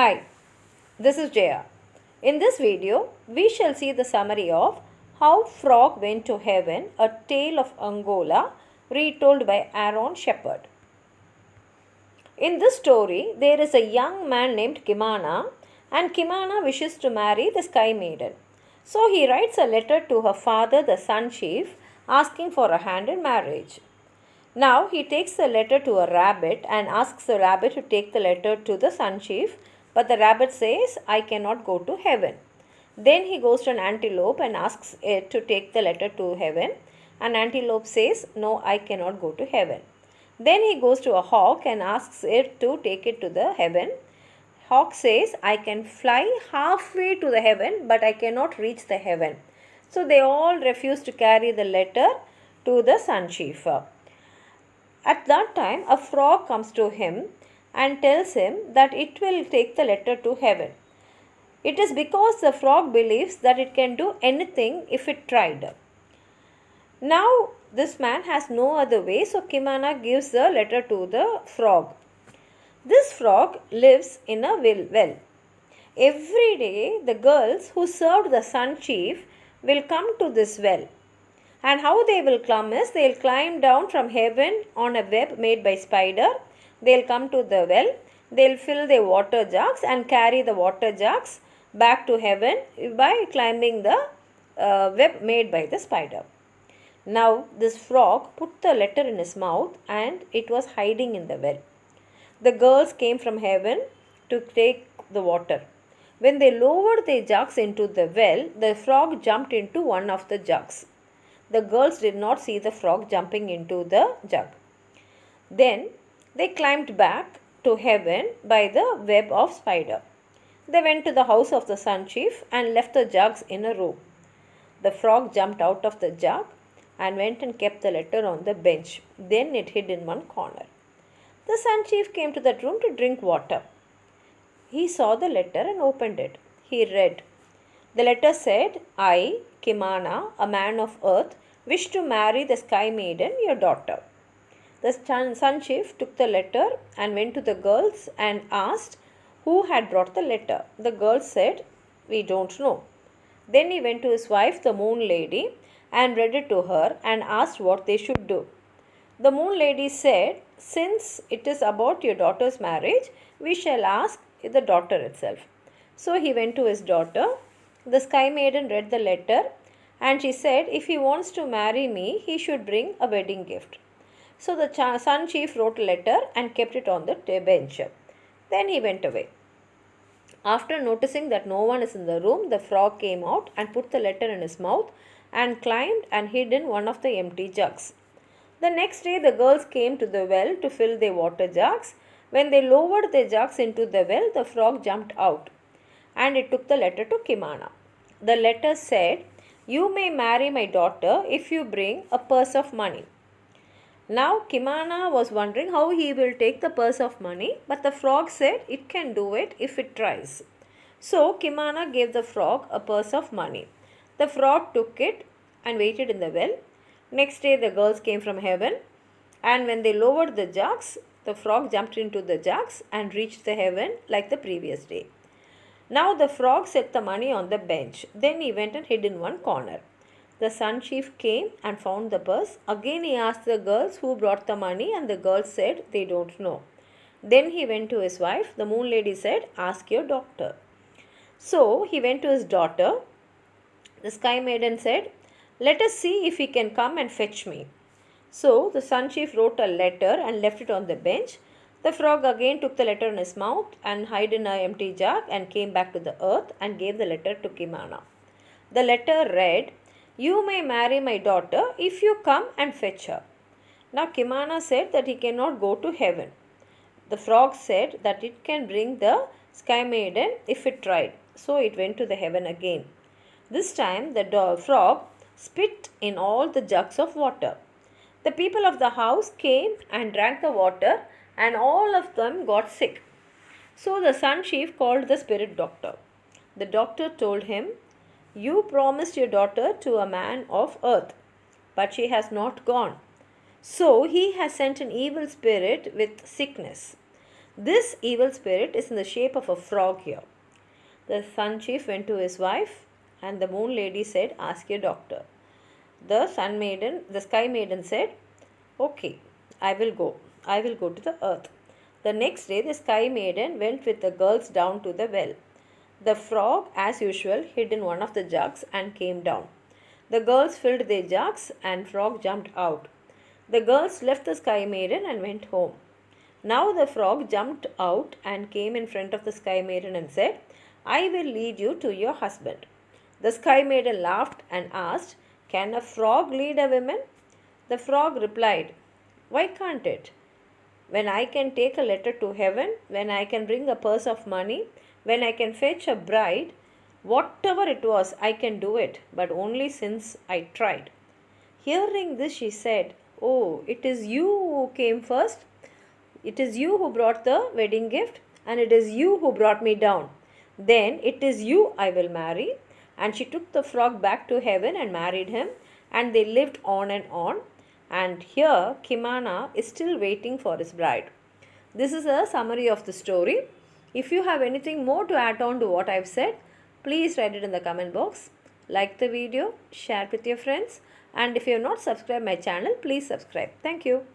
Hi, this is Jaya. In this video, we shall see the summary of How Frog Went to Heaven, a tale of Angola, retold by Byaaron Shepard. In this story, there is a young man named Kimana, and Kimana wishes to marry the Sky Maiden. So he writes a letter to her father, the Sun Chief, asking for a hand in marriage. Now he takes the letter to a rabbit and asks the rabbit to take the letter to the Sun Chief, but the rabbit says, I cannot go to heaven. Then he goes to an antelope and asks it to take the letter to heaven, and antelope says, no, I cannot go to heaven. Then he goes to a hawk and asks it to take it to the heaven. Hawk says, I can fly halfway to the heaven, but I cannot reach the heaven. So they all refuse to carry the letter to the Sun Chief. At that time, a frog comes to him and tells him that it will take the letter to heaven. It is because the frog believes that it can do anything if it tried. Now, this man has no other way, so Kimana gives the letter to the frog. This frog lives in a well. Every day, the girls who served the Sun Chief will come to this well. And how they will come is, they will climb down from heaven on a web made by spider. They will come to the well. They will fill their water jugs and carry the water jugs back to heaven by climbing the web made by the spider. Now this frog put the letter in his mouth and it was hiding in the well. The girls came from heaven to take the water. When they lowered their jugs into the well, the frog jumped into one of the jugs. The girls did not see the frog jumping into the jug. Then they climbed back to heaven by the web of spider. They went to the house of the Sun Chief and left the jugs in a row. The frog jumped out of the jug and went and kept the letter on the bench. Then it hid in one corner. The Sun Chief came to that room to drink water. He saw the letter and opened it. He read. The letter said, I, Kimana, a man of earth, wish to marry the Sky Maiden, your daughter. The Sun Chief took the letter and went to the girls and asked who had brought the letter. The girls said, we don't know. Then he went to his wife, the Moon Lady, and read it to her and asked what they should do. The Moon Lady said, since it is about your daughter's marriage, we shall ask the daughter itself. So he went to his daughter. The Sky Maiden read the letter and she said, if he wants to marry me, he should bring a wedding gift. So the Sun Chief wrote a letter and kept it on the bench. Then he went away. After noticing that no one is in the room, the frog came out and put the letter in his mouth and climbed and hid in one of the empty jugs. The next day, the girls came to the well to fill their water jugs. When they lowered their jugs into the well, the frog jumped out and it took the letter to Kimana. The letter said, you may marry my daughter if you bring a purse of money. Now Kimana was wondering how he will take the purse of money, but the frog said it can do it if it tries. So Kimana gave the frog a purse of money. The frog took it and waited in the well. Next day the girls came from heaven, and when they lowered the jugs, the frog jumped into the jugs and reached the heaven like the previous day. Now the frog set the money on the bench. Then he went and hid in one corner. The Sun Chief came and found the purse. Again he asked the girls who brought the money, and the girls said they don't know. Then he went to his wife. The Moon Lady said, ask your daughter. So he went to his daughter. The Sky Maiden said, let us see if he can come and fetch me. So the Sun Chief wrote a letter and left it on the bench. The frog again took the letter in his mouth and hid in an empty jug and came back to the earth and gave the letter to Kimana. The letter read, you may marry my daughter if you come and fetch her. Now Kimana said that he cannot go to heaven. The frog said that it can bring the Sky Maiden if it tried. So it went to the heaven again. This time the frog spit in all the jugs of water. The people of the house came and drank the water, and all of them got sick. So the Sun Chief called the spirit doctor. The doctor told him, you promised your daughter to a man of earth, but she has not gone. So he has sent an evil spirit with sickness. This evil spirit is in the shape of a frog here. The sun chief went to his wife, and the moon lady said, "Ask your doctor." The sky maiden said, "Okay, I will go. I will go to the earth." The next day, the sky maiden went with the girls down to the well. The frog, as usual, hid in one of the jugs and came down. The girls filled their jugs, and frog jumped out. The girls left the sky maiden and went home. Now the frog jumped out and came in front of the sky maiden and said, "I will lead you to your husband." The sky maiden laughed and asked, "Can a frog lead a woman?" The frog replied, "Why can't it? When I can take a letter to heaven, when I can bring a purse of money, when I can fetch a bride, whatever it was, I can do it, but only since I tried." Hearing this, she said, "Oh, it is you who came first. It is you who brought the wedding gift, and it is you who brought me down. Then it is you I will marry." And she took the frog back to heaven and married him, and they lived on and on. And here Kimana is still waiting for his bride. This is a summary of the story. If you have anything more to add on to what I've said, please write it in the comment box. Like the video, share it with your friends, and if you have not subscribed my channel, please subscribe. Thank you.